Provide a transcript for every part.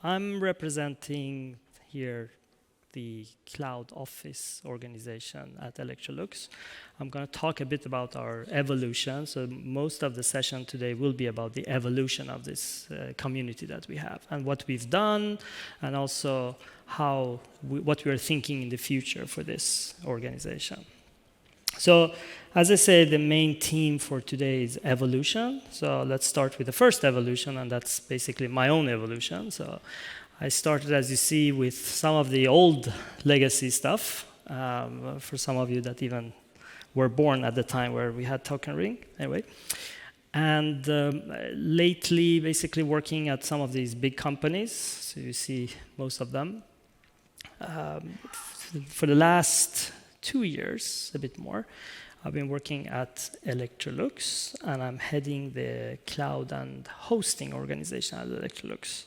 I'm representing here the Cloud Office organization at Electrolux. I'm going to talk a bit about our evolution. So most of the session today will be about the evolution of this community that we have and what we've done, and also what we are thinking in the future for this organization. So as I say, the main theme for today is evolution. So let's start with the first evolution, and that's basically my own evolution. So I started, as you see, with some of the old legacy stuff, for some of you that even were born at the time where we had Token Ring, anyway. And lately, basically working at some of these big companies, so you see most of them. For the last 2 years, a bit more, I've been working at Electrolux, and I'm heading the cloud and hosting organization at Electrolux.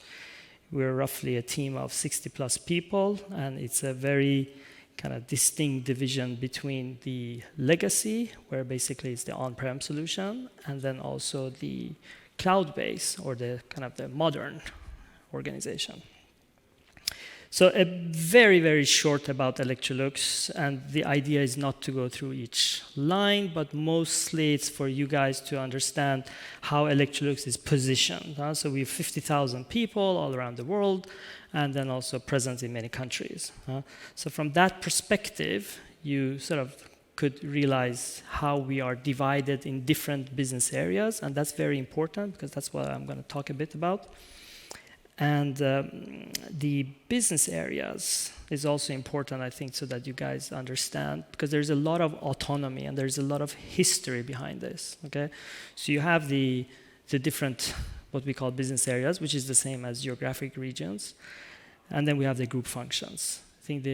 We're roughly a team of 60+ people, and it's a very kind of distinct division between the legacy, where basically it's the on-prem solution, and then also the cloud base, or the kind of the modern organization. So a very, very short about Electrolux, and the idea is not to go through each line, but mostly it's for you guys to understand how Electrolux is positioned. So we have 50,000 people all around the world, and then also present in many countries. So from that perspective, you sort of could realize how we are divided in different business areas, and that's very important because that's what I'm going to talk a bit about. And the business areas is also important, I think, so that you guys understand, because there's a lot of autonomy and there's a lot of history behind this, okay? So you have the different, what we call business areas, which is the same as geographic regions. And then we have the group functions. I think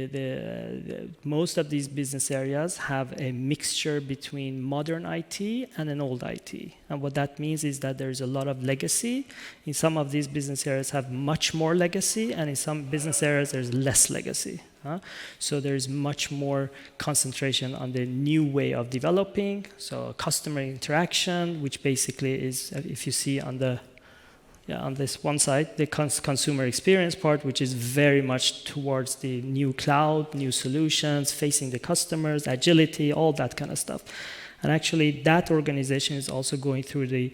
most of these business areas have a mixture between modern IT and an old IT. And what that means is that there's a lot of legacy. In some of these business areas have much more legacy, and in some business areas there's less legacy. So there's much more concentration on the new way of developing. So customer interaction, which basically is, if you see on this one side, the consumer experience part, which is very much towards the new cloud, new solutions, facing the customers, agility, all that kind of stuff. And actually, that organization is also going through the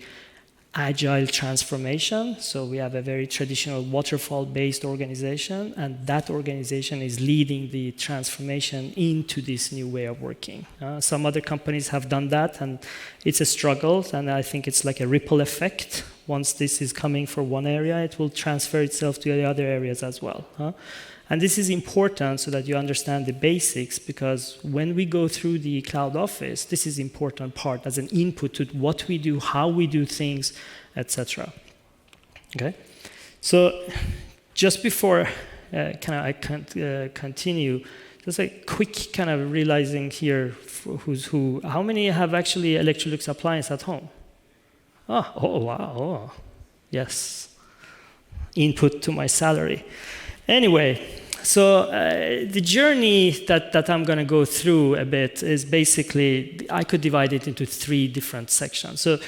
agile transformation. So we have a very traditional waterfall-based organization, and that organization is leading the transformation into this new way of working. Some other companies have done that, and it's a struggle, and I think it's like a ripple effect. Once this is coming for one area, it will transfer itself to the other areas as well. And this is important so that you understand the basics, because when we go through the cloud office, this is an important part as an input to what we do, how we do things, etc. Okay? So just before I continue, just a quick kind of realizing here who's who. How many have actually Electrolux appliance at home? Oh, wow. Oh, yes. Input to my salary. Anyway, so the journey that I'm going to go through a bit is basically, I could divide it into 3 different sections. So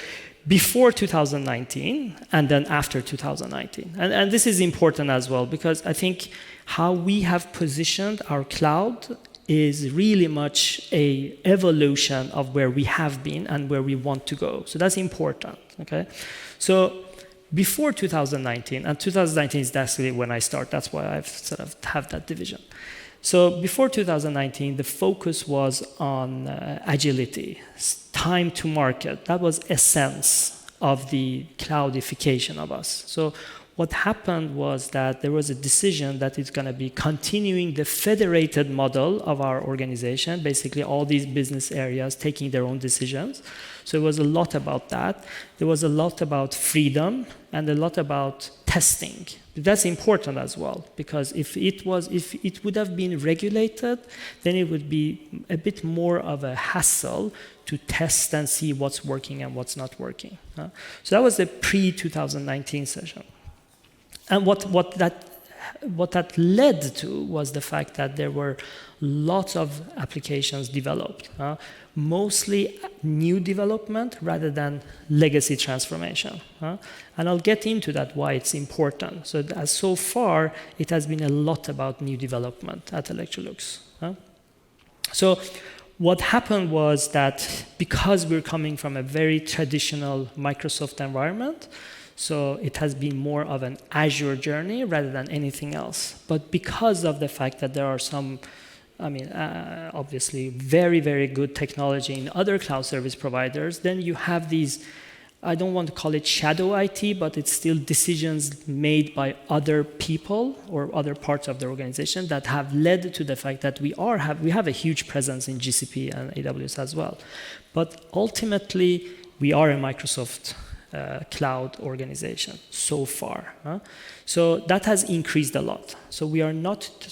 before 2019 and then after 2019. And this is important as well, because I think how we have positioned our cloud is really much an evolution of where we have been and where we want to go. So that's important, okay? So before 2019, and 2019 is actually when I start, that's why I've sort of have that division. So before 2019, the focus was on agility, time to market. That was essence of the cloudification of us. So what happened was that there was a decision that it's going to be continuing the federated model of our organization, basically all these business areas taking their own decisions. So it was a lot about that. There was a lot about freedom and a lot about testing. That's important as well, because if it would have been regulated, then it would be a bit more of a hassle to test and see what's working and what's not working. So that was the pre-2019 session. And what that what that led to was the fact that there were lots of applications developed, mostly new development rather than legacy transformation. And I'll get into that, why it's important. So far, it has been a lot about new development at Electrolux. So what happened was that because we're coming from a very traditional Microsoft environment, so it has been more of an Azure journey rather than anything else. But because of the fact that there are some, obviously very, very good technology in other cloud service providers, then you have these, I don't want to call it shadow IT, but it's still decisions made by other people or other parts of the organization that have led to the fact that we have a huge presence in GCP and AWS as well. But ultimately, we are a Microsoft cloud organization so far. So that has increased a lot. So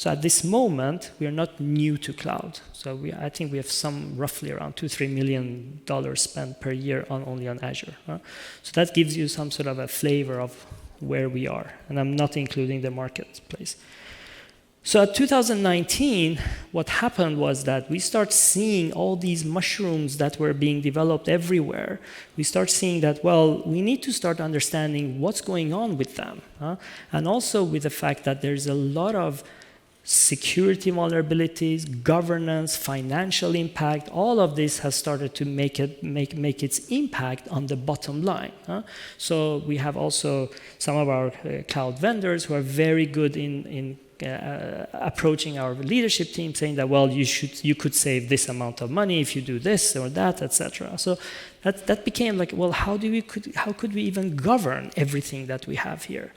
at this moment, we are not new to cloud. So I think we have roughly around $2-3 million spent per year only on Azure. So that gives you some sort of a flavor of where we are. And I'm not including the marketplace. So at 2019, what happened was that we start seeing all these mushrooms that were being developed everywhere. We start seeing that, well, we need to start understanding what's going on with them. And also with the fact that there's a lot of security vulnerabilities, governance, financial impact, all of this has started to make its impact on the bottom line. So we have also some of our cloud vendors who are very good in approaching our leadership team, saying that, well, you could save this amount of money if you do this or that, etc. So that became like, well, how could we even govern everything that we have here?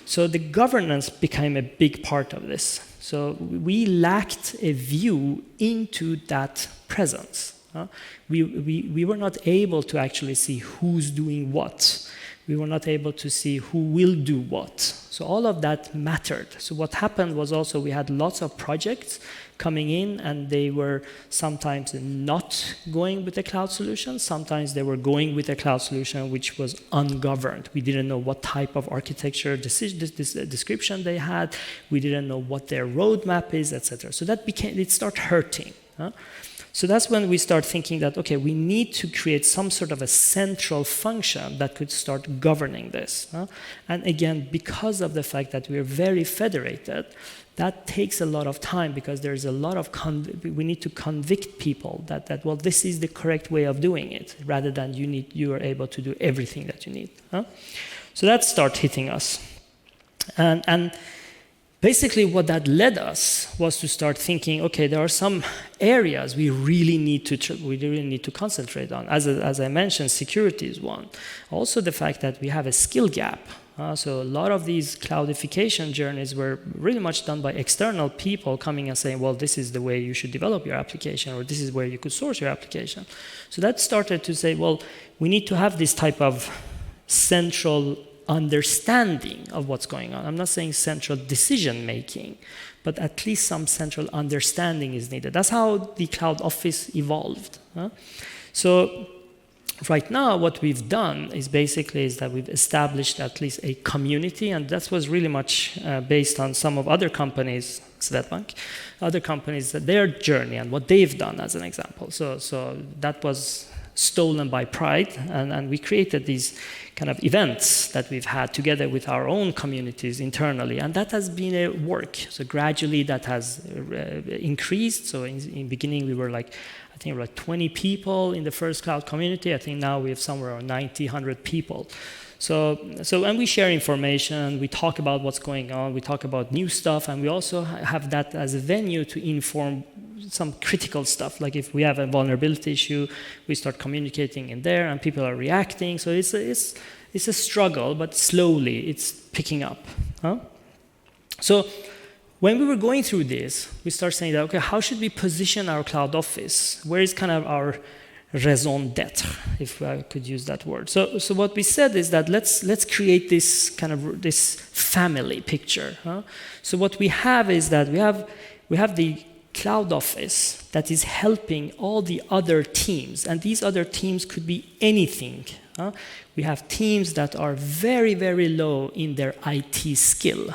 So the governance became a big part of this. So we lacked a view into that presence. We were not able to actually see who's doing what. We were not able to see who will do what. So all of that mattered. So what happened was also we had lots of projects coming in, and they were sometimes not going with a cloud solution. Sometimes they were going with a cloud solution which was ungoverned. We didn't know what type of architecture description they had. We didn't know what their roadmap is, etc. So it started hurting. So that's when we start thinking that, okay, we need to create some sort of a central function that could start governing this. And again, because of the fact that we're very federated, that takes a lot of time because there's a lot of, we need to convict people that, well, this is the correct way of doing it, rather than you are able to do everything that you need. So that started hitting us. And basically, what that led us was to start thinking, okay, there are some areas we really need to concentrate on. As I mentioned, security is one. Also, the fact that we have a skill gap. So a lot of these cloudification journeys were really much done by external people coming and saying, well, this is the way you should develop your application, or this is where you could source your application. So that started to say, well, we need to have this type of central understanding of what's going on. I'm not saying central decision making, but at least some central understanding is needed. That's how the cloud office evolved. So right now, what we've done is that we've established at least a community, and that was really much based on some of other companies, Swedbank, other companies, their journey and what they've done as an example. So that was stolen by Pride, and we created these kind of events that we've had together with our own communities internally, and that has been a work. So gradually that has increased. So in the beginning we were like, I think like 20 people in the first cloud community. I think now we have somewhere around 90, 100 people. So and we share information, we talk about what's going on, we talk about new stuff, and we also have that as a venue to inform some critical stuff. Like if we have a vulnerability issue, we start communicating in there, and people are reacting. So it's a struggle, but slowly it's picking up. So when we were going through this, we start saying that, okay, how should we position our cloud office? Where is kind of our raison d'être, if I could use that word. So what we said is that let's create this kind of this family picture. So what we have is that we have the cloud office that is helping all the other teams, and these other teams could be anything. We have teams that are very, very low in their IT skill.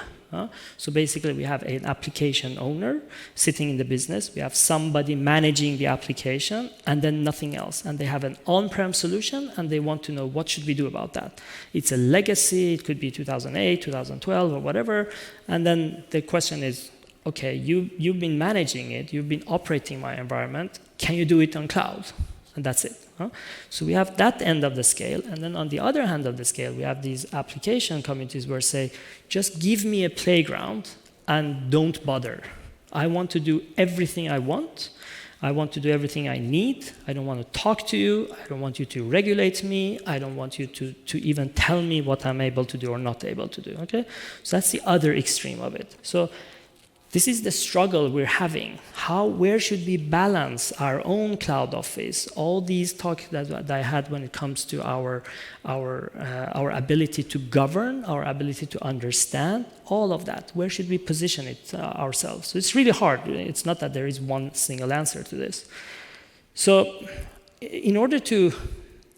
So basically, we have an application owner sitting in the business. We have somebody managing the application, and then nothing else. And they have an on-prem solution, and they want to know what should we do about that. It's a legacy. It could be 2008, 2012, or whatever. And then the question is, okay, you've been managing it. You've been operating my environment. Can you do it on cloud? And that's it. So we have that end of the scale. And then on the other hand of the scale, we have these application communities where say, just give me a playground and don't bother. I want to do everything I want. I want to do everything I need. I don't want to talk to you. I don't want you to regulate me. I don't want you to even tell me what I'm able to do or not able to do. Okay? So that's the other extreme of it. So this is the struggle we're having. Where should we balance our own cloud office? All these talks that I had when it comes to our ability to govern, our ability to understand, all of that. Where should we position it ourselves? So it's really hard. It's not that there is one single answer to this. So in order to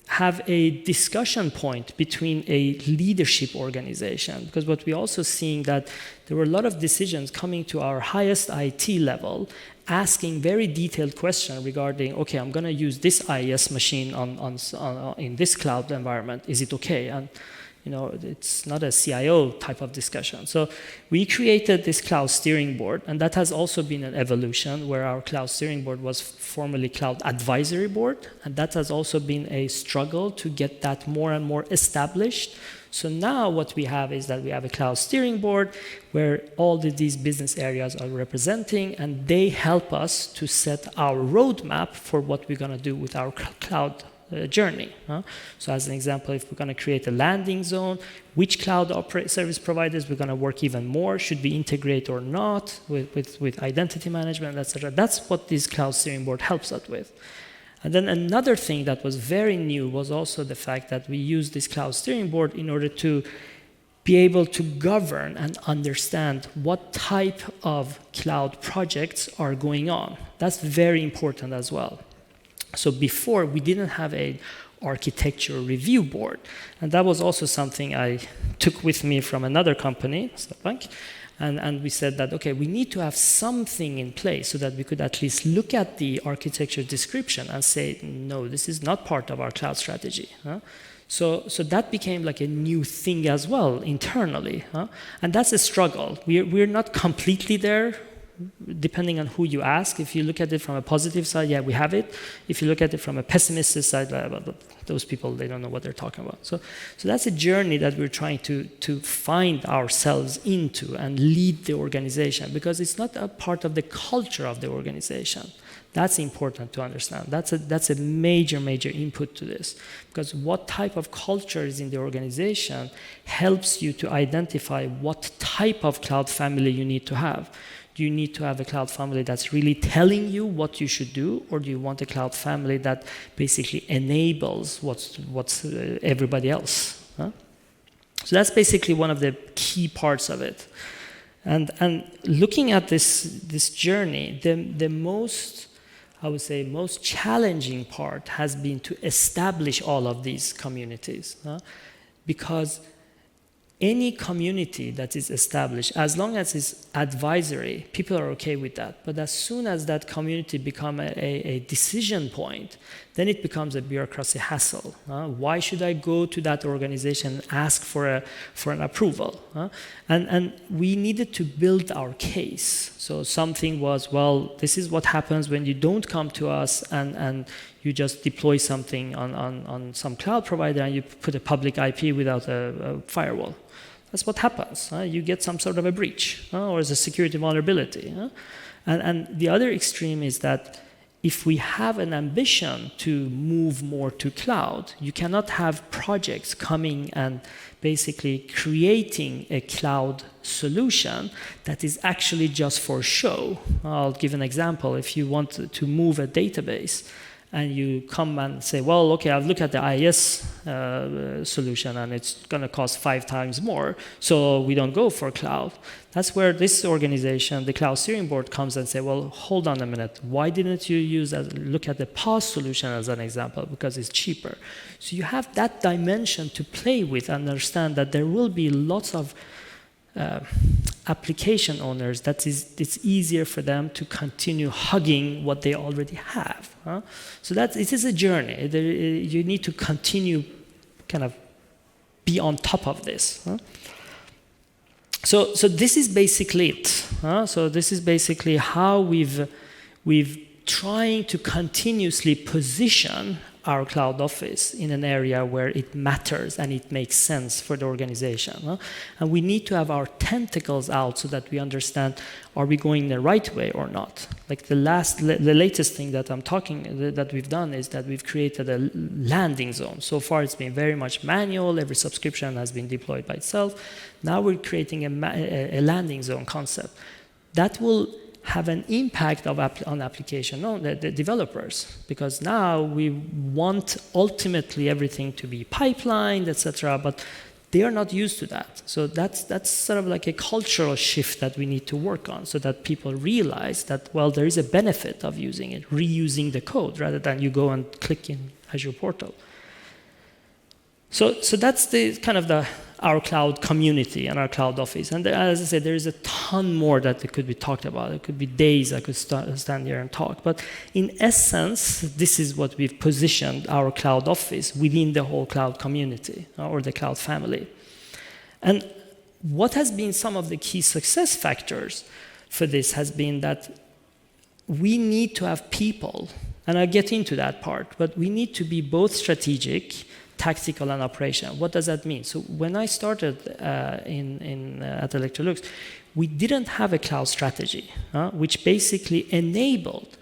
have a discussion point between a leadership organization, because what we're also seeing that there were a lot of decisions coming to our highest IT level, asking very detailed questions regarding, okay, I'm going to use this IES machine in this cloud environment. Is it okay? And it's not a CIO type of discussion. So we created this cloud steering board, and that has also been an evolution where our cloud steering board was formerly cloud advisory board, and that has also been a struggle to get that more and more established. So now what we have is that we have a cloud steering board where all these business areas are representing, and they help us to set our roadmap for what we're going to do with our cloud journey. So as an example, if we're going to create a landing zone, which cloud service providers we're going to work even more, should we integrate or not with identity management, etc. That's what this cloud steering board helps us with. And then another thing that was very new was also the fact that we use this cloud steering board in order to be able to govern and understand what type of cloud projects are going on. That's very important as well. So before, we didn't have an architecture review board. And that was also something I took with me from another company, Swedbank. And we said that, okay, we need to have something in place so that we could at least look at the architecture description and say, no, this is not part of our cloud strategy. So that became like a new thing as well internally. And that's a struggle. We're not completely there. Depending on who you ask, if you look at it from a positive side, yeah, we have it. If you look at it from a pessimistic side, those people, they don't know what they're talking about. So that's a journey that we're trying to find ourselves into and lead the organization, because it's not a part of the culture of the organization. That's important to understand. That's a major input to this, because what type of culture is in the organization helps you to identify what type of cloud family you need to have. Do you need to have a cloud family that's really telling you what you should do, or do you want a cloud family that basically enables what's everybody else? So that's basically one of the key parts of it. And looking at this journey, the most, I would say, most challenging part has been to establish all of these communities, because any community that is established, as long as it's advisory, people are okay with that. But as soon as that community becomes a decision point, then it becomes a bureaucracy hassle. Why should I go to that organization and ask for an approval? And we needed to build our case. So something was, well, this is what happens when you don't come to us and you just deploy something on some cloud provider and you put a public IP without a firewall. That's what happens. You get some sort of a breach or as a security vulnerability. And the other extreme is that if we have an ambition to move more to cloud, you cannot have projects coming and basically creating a cloud solution that is actually just for show. I'll give an example. If you want to move a database, and you come and say, well, okay, I've looked at the IIS solution and it's going to cost 5 times more, so we don't go for cloud. That's where this organization, the Cloud Steering Board, comes and say, well, hold on a minute. Why didn't you look at the PaaS solution as an example? Because it's cheaper. So you have that dimension to play with and understand that there will be lots of application owners, it's easier for them to continue hugging what they already have. So it is a journey. You need to continue kind of be on top of this. So this is basically it. So this is basically how we've trying to continuously position our cloud office in an area where it matters and it makes sense for the organization. And we need to have our tentacles out so that we understand, are we going the right way or not? Like the latest thing that that we've done is that we've created a landing zone. So far it's been very much manual, every subscription has been deployed by itself. Now we're creating a landing zone concept. That will have an impact on application, the developers, because now we want ultimately everything to be pipelined, etc. But they are not used to that. So that's sort of like a cultural shift that we need to work on, so that people realize that, well, there is a benefit of using it, reusing the code rather than you go and click in Azure portal. So that's the kind of our cloud community and our cloud office. And as I said, there is a ton more that could be talked about. It could be days I could stand here and talk. But in essence, this is what we've positioned our cloud office within the whole cloud community or the cloud family. And what has been some of the key success factors for this has been that we need to have people, and I'll get into that part, but we need to be both strategic, tactical, and operational. What does that mean? So when I started at Electrolux, we didn't have a cloud strategy, which basically enabled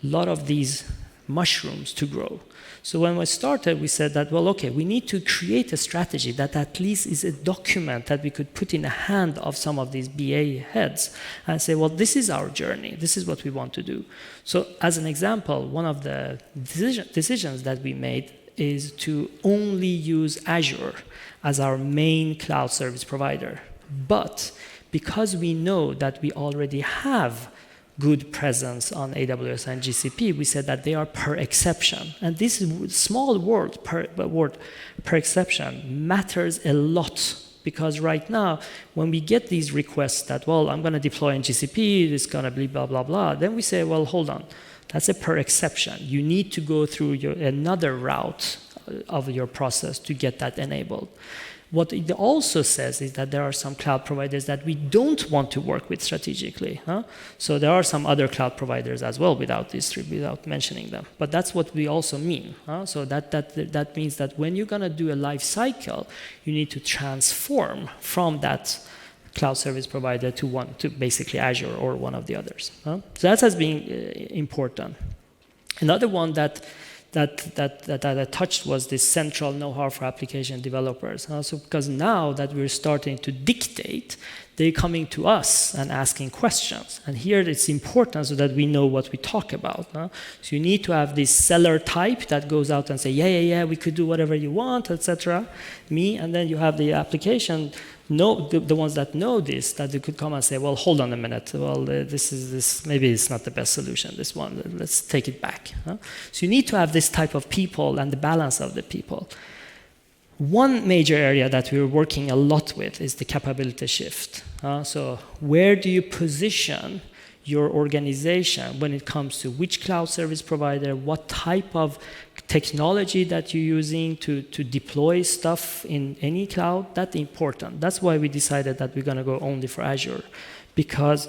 a lot of these mushrooms to grow. So when we started, we said that, well, okay, we need to create a strategy that at least is a document that we could put in the hand of some of these BA heads and say, well, this is our journey. This is what we want to do. So as an example, one of the decisions that we made is to only use Azure as our main cloud service provider. But because we know that we already have good presence on AWS and GCP, we said that they are per exception. And this small word per exception matters a lot, because right now, when we get these requests that, well, I'm going to deploy in GCP, it's going to be blah, blah, blah, then we say, well, hold on. That's a per exception. You need to go through another route of your process to get that enabled. What it also says is that there are some cloud providers that we don't want to work with strategically. So there are some other cloud providers as well without mentioning them. But that's what we also mean. So that means that when you're going to do a life cycle, you need to transform from that cloud service provider to basically Azure or one of the others. So that has been important. Another one that I touched was this central know-how for application developers. So because now that we're starting to dictate, they're coming to us and asking questions. And here it's important so that we know what we talk about. So you need to have this seller type that goes out and say, yeah, we could do whatever you want, etc. And then you have the application, the ones that know this, that they could come and say, well, hold on a minute. Well, this maybe it's not the best solution, this one. Let's take it back. So you need to have this type of people and the balance of the people. One major area that we're working a lot with is the capability shift. So where do you position your organization when it comes to which cloud service provider, what type of technology that you're using to deploy stuff in any cloud? That's important. That's why we decided that we're going to go only for Azure, because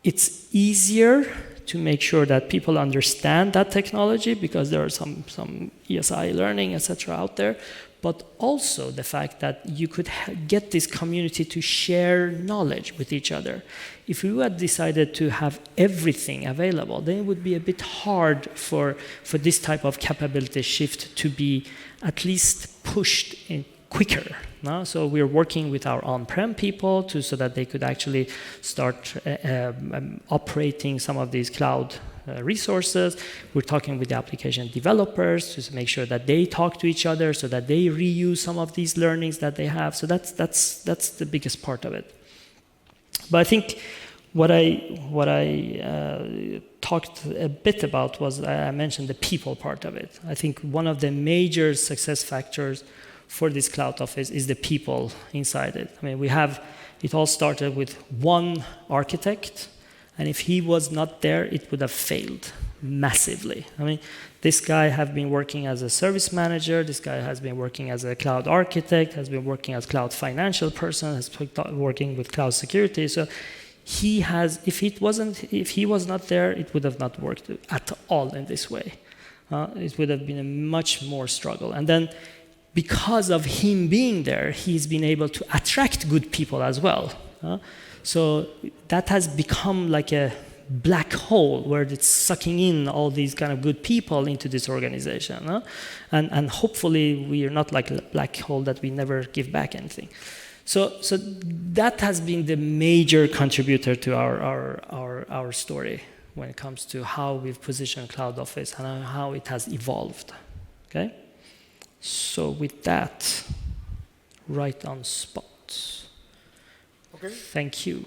it's easier to make sure that people understand that technology, because there are some ESI learning, etc. out there. But also the fact that you could get this community to share knowledge with each other. If we had decided to have everything available, then it would be a bit hard for this type of capability shift to be at least pushed in quicker. So we're working with our on-prem people so that they could actually start operating some of these cloud resources. We're talking with the application developers to make sure that they talk to each other so that they reuse some of these learnings that they have. So that's the biggest part of it. But I think what I talked a bit about was, I mentioned the people part of it. I think one of the major success factors for this cloud office is the people inside it. I mean, we have It all started with one architect, and if he was not there, it would have failed massively. I mean, this guy has been working as a service manager, this guy has been working as a cloud architect, has been working as cloud financial person, has been working with cloud security. So he has, if he was not there, it would have not worked at all in this way. It would have been a much more struggle. And then because of him being there, he's been able to attract good people as well. So that has become like a black hole where it's sucking in all these kind of good people into this organization. And hopefully we are not like a black hole that we never give back anything. So that has been the major contributor to our story when it comes to how we've positioned Cloud Office and how it has evolved. Okay? So with that, right on spot. Okay. Thank you.